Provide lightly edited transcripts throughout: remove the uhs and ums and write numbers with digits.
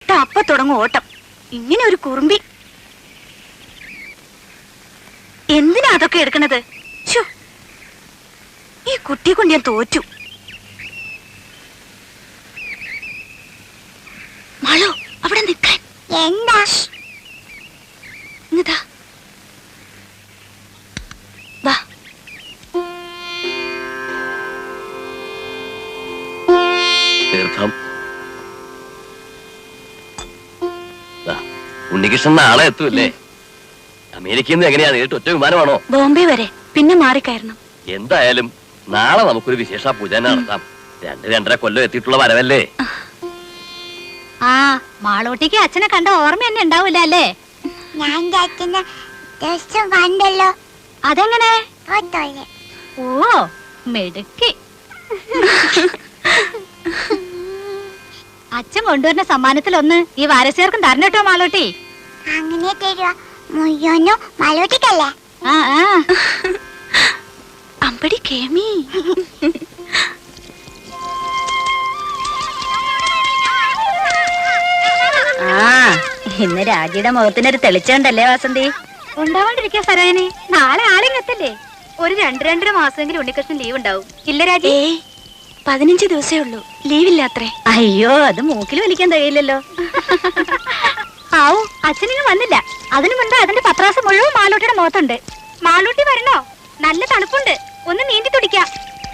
തൊട്ട അപ്പ തുടങ്ങും ഓട്ടം. ഇങ്ങനെ ഒരു കുറുമ്പി. എന്തിനാ അതൊക്കെ എടുക്കണത്? ഈ കുട്ടിയെ കൊണ്ട് ഞാൻ തോറ്റു. മാളു, അവിടെ നിൽക്കാൻ. എന്താ? ഇതാ വാ. തീർത്ഥം. ഉണ്ണികൃഷ്ണൻ നാളെ എത്തൂല്ലേ? അമേരിക്കയിൽ നിന്ന് എങ്ങനെയാ നേരിട്ട് ഒറ്റ വിമാനമാണോ? ബോംബെ വരെ, പിന്നെ മാറിക്കയറണം. എന്തായാലും നാളെ നമുക്കൊരു വിശേഷ പൂജ നടത്താം. 2-2.5 കൊല്ലം എത്തിയിട്ടുള്ള വരവല്ലേ? ആ, മാളൂട്ടിക്ക് അച്ഛനെ കണ്ട ഓർമ്മ തന്നെ ഉണ്ടാവൂല അല്ലേ? ഞാൻ അച്ഛനെ ദിവസം കണ്ടല്ലോ. അതെങ്ങനെ? ഓ, മെടുക്കി. അച്ഛൻ കൊണ്ടുവരുന്ന സമ്മാനത്തിലൊന്ന് ഈ വാരസ്യർക്കും തരണട്ടോ മാളൂട്ടി. അങ്ങനെ തരുവാ മുയ്യോനോ മാളൂട്ടിക്കല്ലേ? ആ ആ, അമ്പടി കേമി. ആ, ഇന്ന് രാജിയുടെ മുഖത്തിനൊരു തെളിച്ചുണ്ടല്ലേ വാസന്തി? ഉണ്ടാവാണ്ടിരിക്കാ സരായനെ. നാളെ ആളിങ്ങത്തല്ലേ? ഒരു 2-2.5 മാസമെങ്കിലും ഉണ്ണികൃഷ്ണൻ ലീവ് ഉണ്ടാവും. ഇല്ല രാജി? 15 ദിവസേ ഉള്ളൂ, ലീവില്ലാത്രേ. അയ്യോ, അത് മൂക്കിൽ വലിക്കാൻ കഴിയില്ലല്ലോ. ആവൂ, അച്ഛനിങ്ങ് വന്നില്ല. അതിനു മുൻപ് അതിന്റെ പത്രാസം മുഴുവൻ മാളൂട്ടിയുടെ മുഖത്തുണ്ട്. മാളൂട്ടി വരണോ? നല്ല തണുപ്പുണ്ട്, ഒന്ന് നീന്തി തുടിക്കാം.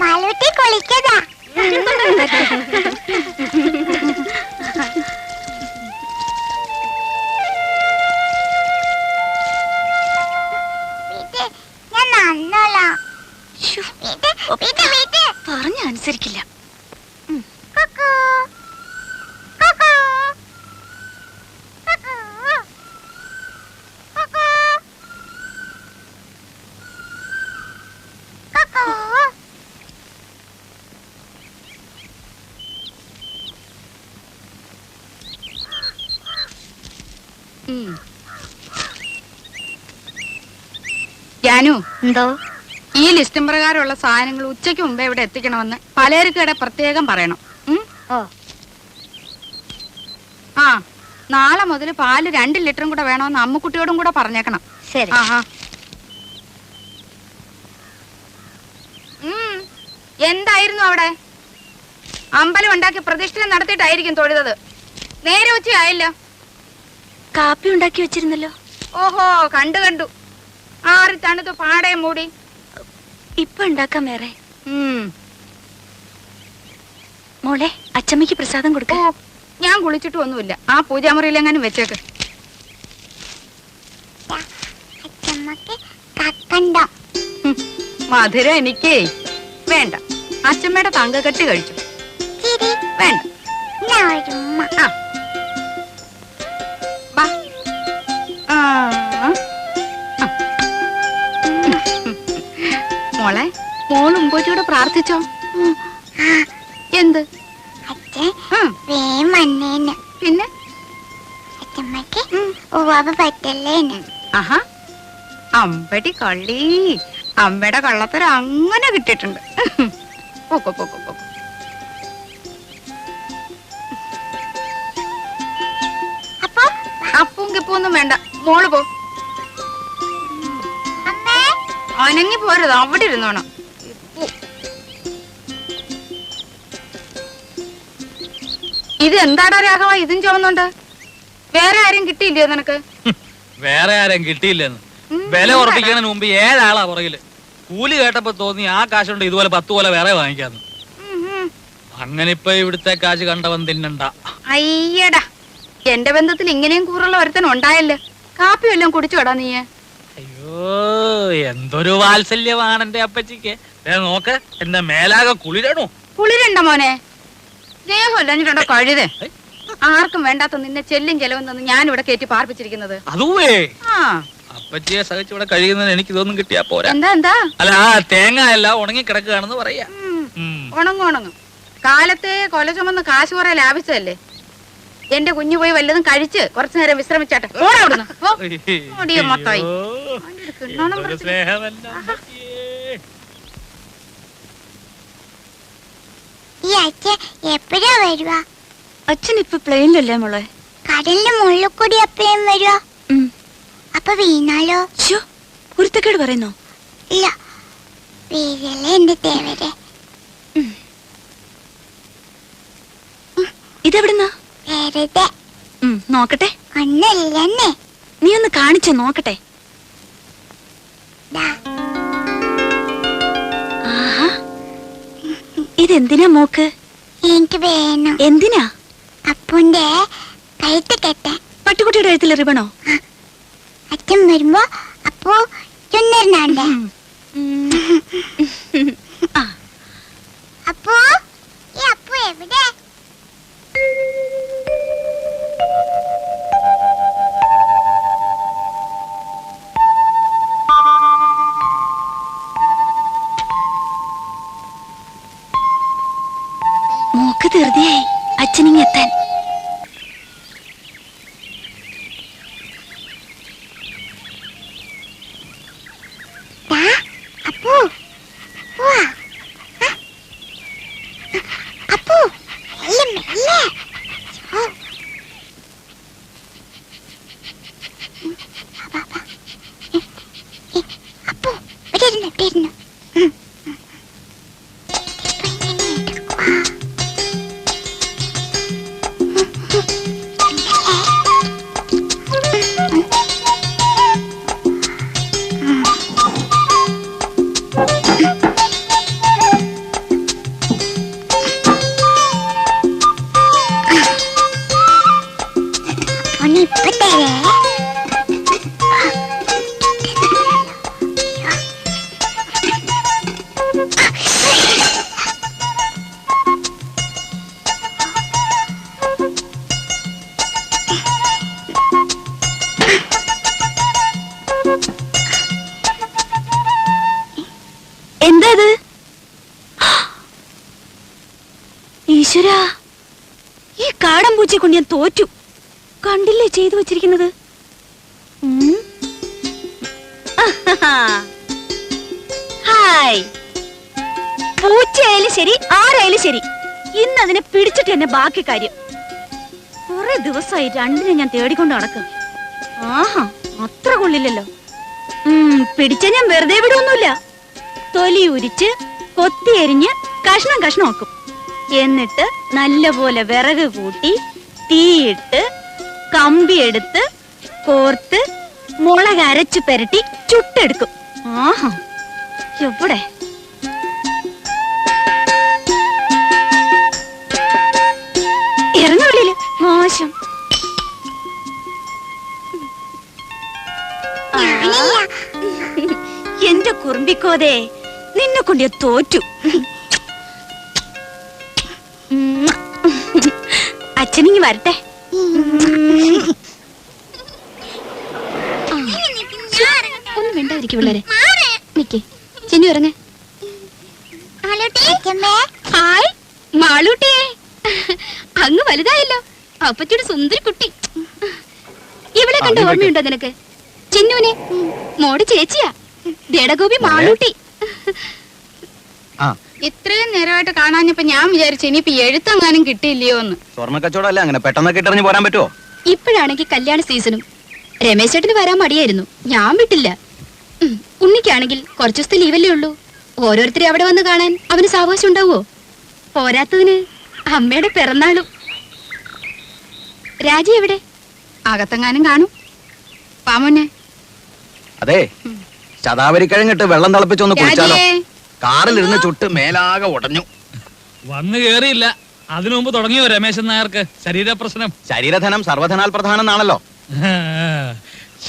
മാളൂട്ടി കുളിക്കതാ. പറഞ്ഞ അനുസരിക്കില്ല. ജാനു, എന്തോ? ഈ ലിസ്റ്റും പ്രകാരമുള്ള സാധനങ്ങൾ ഉച്ചയ്ക്ക് മുമ്പേ ഇവിടെ എത്തിക്കണമെന്ന് പലചരക്കടെ പ്രത്യേകം പറയണം. ഓ, ആ, നാളെ മുതൽ പാല് 2 ലിറ്ററും കൂടെ വേണമെന്ന് അമ്മുക്കുട്ടിയോടും കൂടെ പറഞ്ഞേക്കണം. ശരി. എന്തായിരുന്നു അവിടെ? അമ്പലം ഉണ്ടാക്കി പ്രതിഷ്ഠ നടത്തിയിട്ടായിരിക്കും തൊഴുതത്. നേരെ ഉച്ചയായില്ല. കാപ്പി ഉണ്ടാക്കി വെച്ചിരുന്നല്ലോ. ഓഹോ, കണ്ടു. ആറി തണുത്ത് പാടയും മൂടി. ഇപ്പൊ ഉണ്ടാക്കാം വേറെ. മോളെ, അച്ചമ്മയ്ക്ക് പ്രസാദം കൊടുക്ക. ഞാൻ കുളിച്ചിട്ട് ഒന്നുമില്ല. ആ പൂജാമുറിയിലെങ്ങാനും വെച്ചേക്ക്. മധുരം എനിക്കേ വേണ്ട. അച്ചമ്മയുടെ തങ്കക്കെട്ട് കഴിച്ചു. വേണ്ട. മോളെ, മോൾ ഉമ്പോറ്റിയോട് പ്രാർത്ഥിച്ചോ? എന്ത്? പിന്നെ ആഹാ, അമ്പടി കള്ളി. അമ്മയുടെ കള്ളത്തരം അങ്ങനെ കിട്ടിയിട്ടുണ്ട്. പോക്കോ പോക്കോ പോക്കോ. അപ്പവും കിപ്പൊന്നും വേണ്ട, മോള് പോ. അനങ്ങി പോരുത്, അവിടെ ഇരുന്നോണം. ഇത് എന്താടാ രാഘവ, ഇതും ചുമന്നുണ്ട്? വേറെ ആരും കിട്ടിയില്ലയോ നിനക്ക്? വേറെ ആരും കിട്ടിയില്ലെന്ന് വില ഉറപ്പിക്കുന്നതിന് മുമ്പ് 7 ആളാ പുറകില്. കൂലി കേട്ടപ്പോ തോന്നി ആ കാശുണ്ട് ഇതുപോലെ 10 പോലെ വേറെ വാങ്ങിക്കാന്ന്. അങ്ങനെ ഇപ്പൊ ഇവിടുത്തെ കാശ് കണ്ടവൻ തിന്നണ്ട. അയ്യടാ, എന്റെ ബന്ധത്തിൽ ഇങ്ങനെയും കൂറുള്ള ഒരുത്തൻ ഉണ്ടായല്ലോ. കാപ്പി വല്ലതും കുടിച്ചു കേടാ നീ? അയ്യോ, എന്തൊരു വാത്സല്യമാണ് എന്റെ അപ്പച്ചിക്ക്. നോക്ക്, എന്റെ മേലാകെ കുളിരണോ. കുളിരണ്ട മോനെ, ദേഹമല്ലഞ്ഞിട്ടുണ്ടോ കഴുതേ. ആർക്കും വേണ്ടാത്ത നിന്നെ ചെല്ലും ചെലവും തന്ന് ഞാനിവിടെ കയറ്റി പാർപ്പിച്ചിരിക്കുന്നത്. അതുവേ അപ്പച്ചിയെ സഹിച്ച് ഇവിടെ കഴിയുന്നതിന് എനിക്ക് ഇതൊന്നും കിട്ടിയാ പോരാ. എന്താ അല്ല, ആ തേങ്ങ എല്ലാം ഉണങ്ങി കിടക്കുകയാണെന്ന് പറയാ. ഉണങ്ങും. കാലത്തെ കൊല ചുമന്ന് കാശ് കുറെ ലാഭിച്ചതല്ലേ. എന്റെ കുഞ്ഞു പോയി വല്ലതും കഴിച്ച് കുറച്ചു നേരം വിശ്രമിച്ചാട്ടെ. മൊത്തമായി എപ്പോഴാ വരുവാ? അച്ഛൻ ഇപ്പൊ പ്ലെയിനിലല്ലേ മോളെ? കടലിന്റെ മുകളിൽ കൂടി അപ്പയും വരുവാ. അപ്പൊ വീണാലോ? കുരുത്തക്കേട് പറയുന്നോ? ഇല്ല, വീഴല്ലേ എന്റെ തേവരെ. ഇതെവിടുന്നാ? വെറുതെ നോക്കട്ടെ. ഒന്നല്ലെന്നേ. നീ ഒന്ന് കാണിച്ചു നോക്കട്ടെ. ആഹാ, ഇതെന്തിനാ മോക്ക്? എനിക്ക് വേണം. എന്തിനാ? അപ്പുന്റെ കഴുത്ത് കെട്ടാൻ. പട്ടുകുട്ടിയുടെ കഴുത്തിലെ റിബണോ? അച്ഛൻ വരുമ്പോ അപ്പു ചുന്നറിനാണ്ടേ. അപ്പു, ഈ അപ്പു എവിടെ? മോക്ക് ധൃതിയായി അച്ഛനിങ്ങെത്താൻ. അപ്പു, അപ്പു, മെല്ലെ മെല്ലെ. അപ്പു, ഇവിടെ ഇരുന്നു, ഇവിടെ ഇരുന്നു. ഇപ്പൊ തരേ. എന്താ ഇത്? ഈശ്വരാ, ഈ കാടൻ പൂച്ചയെ കൊണ്ട് ഞാൻ തോറ്റു. കണ്ടില്ലേ ചെയ്തു വച്ചിരിക്കുന്നത്? ഹായ്, പൂച്ചയായാലും ശരി ആരായാലും ശരി, ഇന്ന് അതിനെ പിടിച്ചിട്ട് തന്നെ ബാക്കി കാര്യം. കുറെ ദിവസമായി രണ്ടിനെ ഞാൻ തേടിക്കൊണ്ട് നടക്കും. ആഹാ, അത്ര കൊള്ളില്ലല്ലോ. പിടിച്ച ഞാൻ വെറുതെ വിടുവൊന്നുമില്ല. തൊലി ഉരിച്ച് കൊത്തി എരിഞ്ഞ് കഷ്ണം കഷ്ണമാക്കും. എന്നിട്ട് നല്ലപോലെ വിറക് കൂട്ടി തീയിട്ട് കമ്പിയെടുത്ത് കോർത്ത് മുളക് അരച്ചു പെരട്ടി ചുട്ടെടുക്കും. ആഹാ, എവിടെ? ഇറങ്ങുള്ളില് മോശം. എന്റെ കുറുമ്പിക്കോതേ, നിന്നെ കൊണ്ട് ഞാൻ തോറ്റു. അച്ഛനിങ്ങി വരട്ടെ. ഒന്നും വേണ്ടായിരിക്കും പിള്ളേരെ. നിക്കേ, ചെന്നു ഇറങ്ങ. ഹായ് മാളൂട്ടിയെ, അങ്ങ് വലുതായല്ലോ. അപ്പച്ചിയുടെ സുന്ദരി കുട്ടി. ഇവളെ കണ്ട ഓർമ്മയുണ്ടോ നിനക്ക്? ചിന്നുവിനെ മോടെ ചേച്ചിയാ, ദേടഗോപി മാളൂട്ടി. ഇത്രയും നേരമായിട്ട് കാണാഞ്ഞപ്പോ ഞാൻ വിചാരിച്ചു ഇനിയിപ്പോ എഴുത്തെങ്ങാനും കിട്ടിയില്ലയോ എന്ന്. സ്വർണ്ണ കച്ചവടം അല്ലേ, അങ്ങനെ പെട്ടെന്നൊക്കെ ഇട്ടെറിഞ്ഞ് പോരാൻ പറ്റുമോ? ഇപ്പോഴാണെങ്കിൽ കല്യാണ സീസണും. രമേശ് ചേട്ടന് വരാൻ മടിയായിരുന്നു, ഞാൻ വിട്ടില്ല. ഉണ്ണിക്കാണെങ്കിൽ കുറച്ചു ദിവസത്തെ ലീവല്ലേ ഉള്ളൂ. ഓരോരുത്തരെ അവിടെ വന്ന് കാണാൻ അവന് സാവകാശം ഉണ്ടാവോ? പോരാത്തതിന് അമ്മയുടെ പിറന്നാളും. രാജി എവിടെ? അകത്തെങ്ങാനും കാണും. പാമോനെ, അതെ, ശതാവരിക്കഴിഞ്ഞിട്ട് വെള്ളം തിളപ്പിച്ചൊന്ന് കുടിച്ചാലോ? രാജിയേ. കാറിലിരുന്ന് ചുട്ട് മേലാകെ ഉടഞ്ഞു. വന്നു കേറിയില്ല, അതിനു മുമ്പ് തുടങ്ങിയോ രമേശൻ നായർക്ക് ശരീരപ്രശ്നം? ശരീരധനം സർവധനാൽ പ്രധാനം എന്നാണല്ലോ.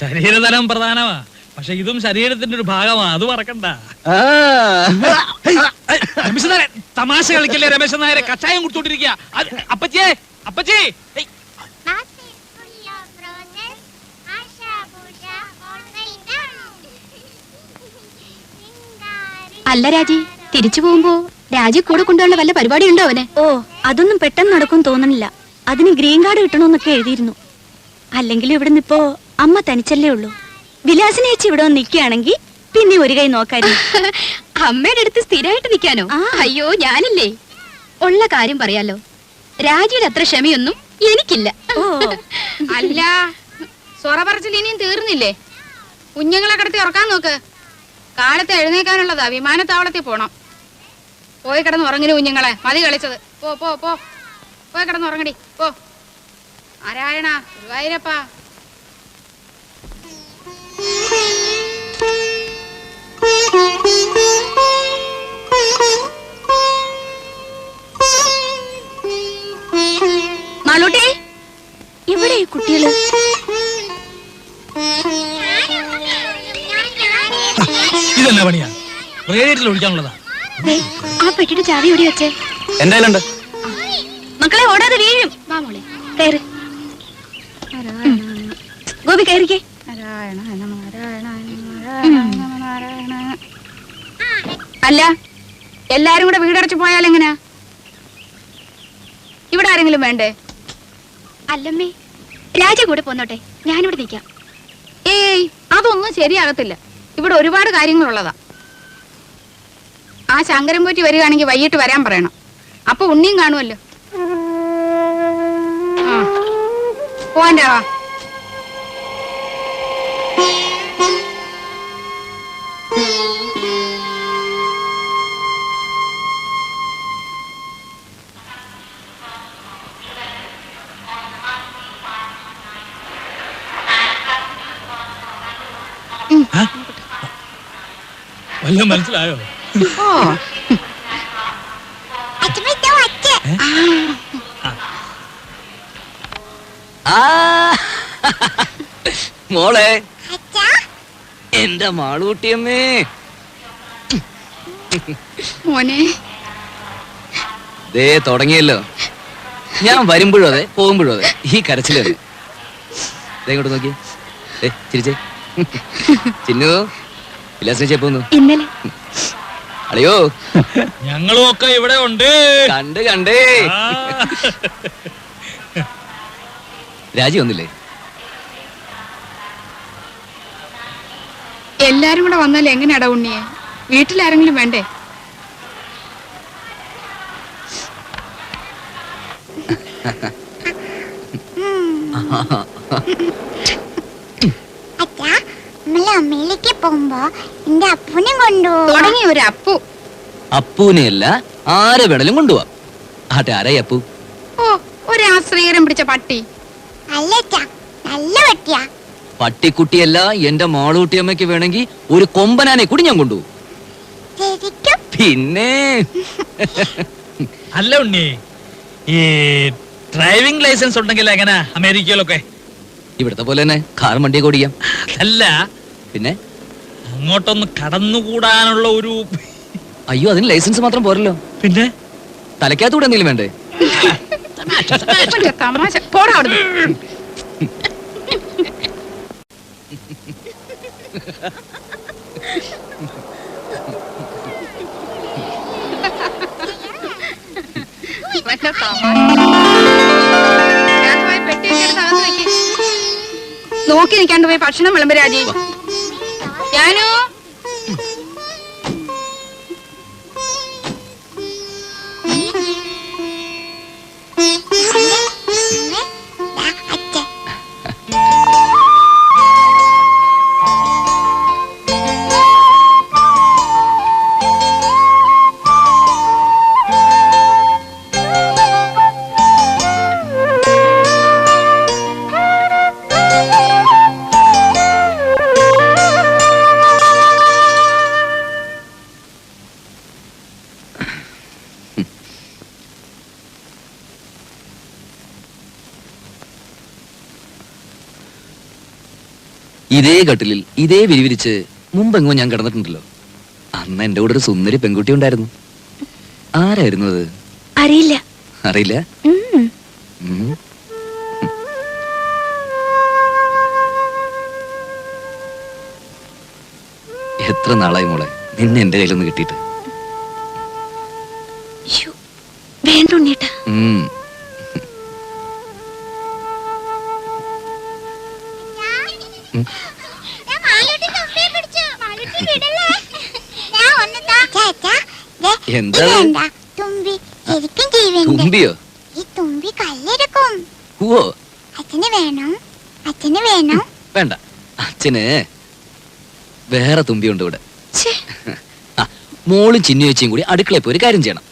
ശരീരധനം പ്രധാനമാ, പക്ഷെ ഇതും ശരീരത്തിന്റെ ഒരു ഭാഗമാ, അത് മറക്കണ്ട. രമേശൻ നായരെ, തമാശ കളിക്കല്ലേ രമേശൻ നായരെ? കഷായം കുടിച്ചോണ്ടിരിക്കുക. അപ്പച്ചേ, അപ്പച്ചേ. അല്ല രാജി, തിരിച്ചു പോകുമ്പോ രാജി കൂടെ കൊണ്ടുപോകാനുള്ള വല്ല പരിപാടി ഉണ്ടോ അവന്? ഓ, അതൊന്നും പെട്ടെന്ന് നടക്കും തോന്നണില്ല. അതിന് ഗ്രീൻ കാർഡ് കിട്ടണമെന്നൊക്കെ എഴുതിയിരുന്നു. അല്ലെങ്കിൽ ഇവിടെ നിപ്പോ അമ്മ തനിച്ചല്ലേ ഉള്ളൂ. വിലാസിനെ ചേച്ചി ഇവിടെ വന്ന് നിൽക്കുകയാണെങ്കിൽ പിന്നെ ഒരു കൈ നോക്കായിരുന്നു. അമ്മയുടെ അടുത്ത് സ്ഥിരമായിട്ട് നിൽക്കാനോ? അയ്യോ, ഞാനില്ലേ. ഉള്ള കാര്യം പറയാലോ, രാജിയുടെ അത്ര ക്ഷമയൊന്നും എനിക്കില്ല. ഓ അല്ല, സൊറ പറച്ചിൽ ഇനിയും തീർന്നില്ലേ? കുഞ്ഞുങ്ങളെ കിടത്തി ഉറക്കാൻ നോക്ക്. കാലത്ത് എഴുന്നേക്കാനുള്ളതാ, വിമാനത്താവളത്തിൽ പോണം. പോയി കിടന്ന് ഉറങ്ങിന് കുഞ്ഞുങ്ങളെ, മതി കളിച്ചത്. പോ പോ പോ, പോയി കിടന്ന് ഉറങ്ങടി പോ. നാരായണ ഗുരുവായൂരപ്പ. മാളൂട്ടി, ഇവിടെ ഈ കുട്ടികള് ഇതല്ല പണിയാ, റേഡിയേറ്ററിൽ ഒഴിക്കാനുള്ളതാ. ദേ, ആ പെട്ടിയുടെ ചാവി എവിടെ വെച്ചേ? എന്റെ കയ്യിലുണ്ട്. മക്കളെ ഓടാതെ വീഴും. വാ മോളെ. കയറ്. ഗോപി കയറിക്കേ. നാരായണ നാരായണ നാരായണ നാരായണ. അല്ല, എല്ലാരും കൂടെ വീടടച്ചു പോയാൽ എങ്ങനെയാ? ഇവിടെ ആരെങ്കിലും വേണ്ടേ? അല്ലമ്മേ, രാജ കൂടെ പോന്നോട്ടെ, ഞാനിവിടെ നിൽക്കാം. ഏയ്, അതൊന്നും ശരിയാകത്തില്ല. ഇവിടെ ഒരുപാട് കാര്യങ്ങളുള്ളതാ. ആ ശങ്കരൻ പോറ്റി വരികയാണെങ്കിൽ വൈകിട്ട് വരാൻ പറയണം. അപ്പൊ ഉണ്ണിയും കാണുമല്ലോ. ആ, പോവാൻ്റെ വാ. വല്ലതും മനസ്സിലായോ? ഓ, മോളെ, എന്റെ മാളൂട്ടിയമ്മേ. മോനെ, ദേ തുടങ്ങിയല്ലോ. ഞാൻ വരുമ്പോഴും അതെ, പോകുമ്പോഴും അതെ, ഈ കരച്ചിൽ തന്നെ. ഇങ്ങോട്ട് നോക്കി, ചിരിച്ചേ. ചിന്നു ഇല്ലാസ്നേഹിച്ചേ പോന്നു. ഇന്നലെ അളിയോ, ഞങ്ങളും ഒക്കെ ഇവിടെ ഉണ്ട്. കണ്ടേ. ആ. രാജി വന്നില്ലേ? എല്ലാരും കൂടെ വന്നാൽ എങ്ങനെയാടാ ഉണ്ണിയെ? വീട്ടിലാരെങ്കിലും വേണ്ടേ? അച്ഛാ, നമ്മള് അമ്മയിലേക്ക് പോകുമ്പോ എന്റെ അപ്പൂനെ കൊണ്ടുപോകും. തുടങ്ങി ഒരു അപ്പു. അപ്പൂനെയല്ല, ആരെ വേണേലും കൊണ്ടുപോവാം. ആട്ടെ, ആരായി അപ്പു? ഓ, ഒരു ആശ്രയരം പിടിച്ച പട്ടി. അല്ല അച്ഛാ, നല്ല പട്ടിയാ. പട്ടിക്കുട്ടിയല്ല, എന്റെ മാളൂട്ടിയമ്മയ്ക്ക് വേണമെങ്കിൽ ഒരു കൊമ്പനാനെ കൂടി ഞാൻ കൊണ്ടുപോകും. ശരിക്കും? പിന്നെ അല്ല ഉണ്ണി, ഈ ഡ്രൈവിംഗ് ലൈസൻസ് ഉണ്ടെങ്കിൽ എങ്ങനെ അമേരിക്കയിലൊക്കെ? ഇവിടത്തെ പോലെ തന്നെ കാർ വണ്ടിയൊക്കെ ഓടിക്കാം. അല്ല, പിന്നെ അങ്ങോട്ടൊന്ന് കടന്നുകൂടാനുള്ള ഒരു. അയ്യോ, അതിന് ലൈസൻസ് മാത്രം പോരല്ലോ. പിന്നെ തലയ്ക്കകത്തൂടെ എന്തെങ്കിലും വേണ്ടേ? തമാശ. പോടാ അവിടുന്ന്. ഇവന്റെ തമാശ. രാജുവായി പെട്ടിയൊക്കെ എടുത്ത് അകത്ത് വെക്ക്. നോക്കി നിൽക്കാണ്ട് പോയി ഭക്ഷണം വിളമ്പ് രാജി. ഞാനോ അച്ഛൻ ഇതേ കട്ടിലിൽ ഇതേ വിരിവിരിച്ച് മുമ്പെങ്ങോ ഞാൻ കിടന്നിട്ടുണ്ടല്ലോ. അന്ന് എന്റെ കൂടെ ഒരു സുന്ദരി പെൺകുട്ടി ഉണ്ടായിരുന്നു. ആരായിരുന്നു അത്? അറിയില്ല. അറിയില്ല. ഉം. ഉം. എത്ര നാളായി മോളെ നിന്നെ എന്റെ കയ്യിലൊന്ന് കിട്ടിയിട്ട്. ശ്ശോ, വേണ്ട ഉണ്ണിയേട്ടാ. ഉം. എന്താ? തുമ്പി ശരിക്കും ജീവനുണ്ട്. തുമ്പിയോ? ഈ തുമ്പി കല്ലെടുക്കും. ഓ അച്ഛന് വേണം, അച്ഛന് വേണം. വേണ്ട, അച്ഛന് വേറെ തുമ്പിയുണ്ട് ഇവിടെ. ഛേ, ആ, മോളും ചിന്നു ചേച്ചിയും കൂടി അടുക്കളയിൽ പോയി ഒരു കാര്യം ചെയ്യണം.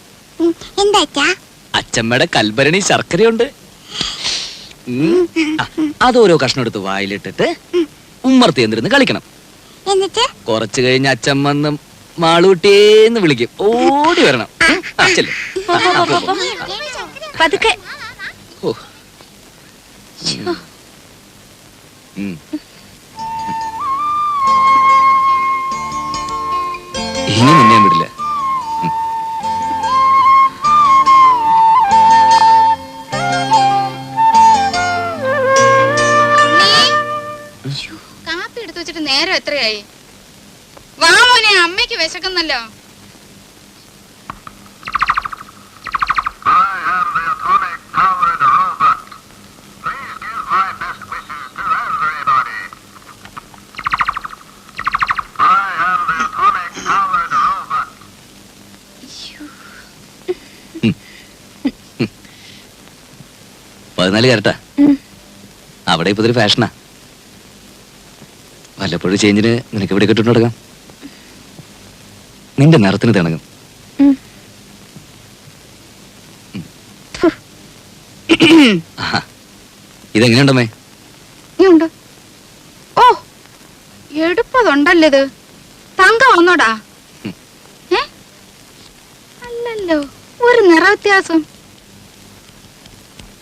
എന്താ അച്ഛാ? അച്ഛമ്മയുടെ കൽഭരണി ശർക്കരയുണ്ട്. ആ, അതോരോ കഷ്ണം എടുത്ത് വായിലിട്ടിട്ട് ഉമ്മർത്തി എന്തിരുന്ന് കളിക്കണം. എന്നിട്ട് കുറച്ചു കഴിഞ്ഞ് അച്ഛമ്മന്ന് മാളൂട്ടിയേന്ന് വിളിക്കും. ഓടി വരണം. ചെല്ലേ. പതുക്കെ. ഓ. ഉം. ഇനി നിന്നെ വിടില്ല. കാപ്പി എടുത്തു വെച്ചിട്ട് നേരം എത്രയായി? വാ മോനെ, അമ്മയ്ക്ക് വിശക്കുന്നല്ലോ. പതിനാല് കരട്ടാ. അവിടെ ഇപ്പൊ ഇതൊരു ഫാഷനാ. വല്ലപ്പോഴും ചേഞ്ചിന് നിനക്ക് ഇവിടെ കിട്ടുന്നു നടക്കാം. നിന്റെ നിറത്തിന് തിണങ്ങും. ആഹാ. ഇതെങ്ങനെയുണ്ടമ്മേ? ഉണ്ട്. ഓ, എടുപ്പതുണ്ടല്ലോ ഇത്. തങ്കം ഒന്നോടാ. അല്ലല്ലോ, ഒരു നിറ വ്യത്യാസം.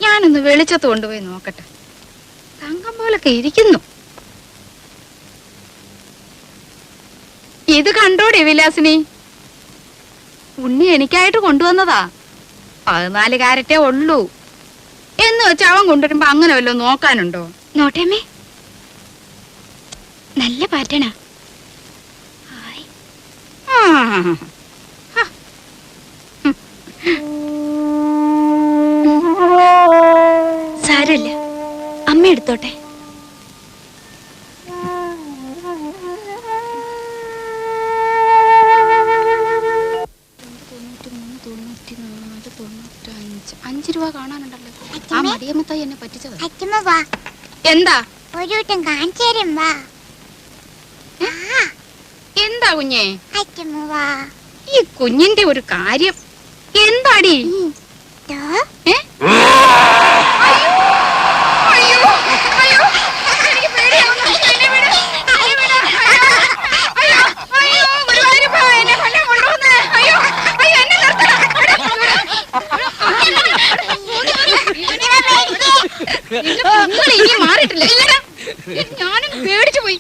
ഞാനൊന്ന് വെളിച്ചത്ത് കൊണ്ടുപോയി നോക്കട്ടെ. തങ്കം പോലൊക്കെ ഇരിക്കുന്നു. ഇത് കണ്ടോടെ വിലാസിനി? ഉണ്ണി എനിക്കായിട്ട് കൊണ്ടുവന്നതാ. 14 കാരറ്റേ ഉള്ളൂ എന്ന് വെച്ച് അവൻ കൊണ്ടുവരുമ്പോ അങ്ങനെ വല്ലോ നോക്കാനുണ്ടോ? നോട്ടേമ്മേ, നല്ല പാറ്റണ. ആ, സാരല്ല, അമ്മ എടുത്തോട്ടെ. $5 കാണാനുണ്ടല്ലോ. ആ മടിയമ്മത്തായി എന്നെ പറ്റിച്ചത്. അച്ഛമ്മ വാ, എന്താ ഒരു വട്ടം കാണിച്ചു തരും. വാ. എന്താ കുഞ്ഞേ? അച്ഛമ്മ വാ. ഈ കുഞ്ഞിന്റെ ഒരു കാര്യം എന്താടി? ദോ. ഏ? അയ്യോ, അയ്യോ, അയ്യോ, എനിക്ക് പേടിയാവുന്നു. എന്നെ വിട്, എന്നെ വിട്. അയ്യോ, അയ്യോ, ഗുരുവായൂരപ്പ, എന്നെ കൊല്ലാൻ കൊണ്ടുവന്ന്. അയ്യോ, അയ്യോ, എന്നെ നിർത്തണം. നിന്റെ കുഞ്ഞുങ്ങൾ ഇനി മാറിയിട്ടില്ല. ഞാനും പേടിച്ചു പോയി.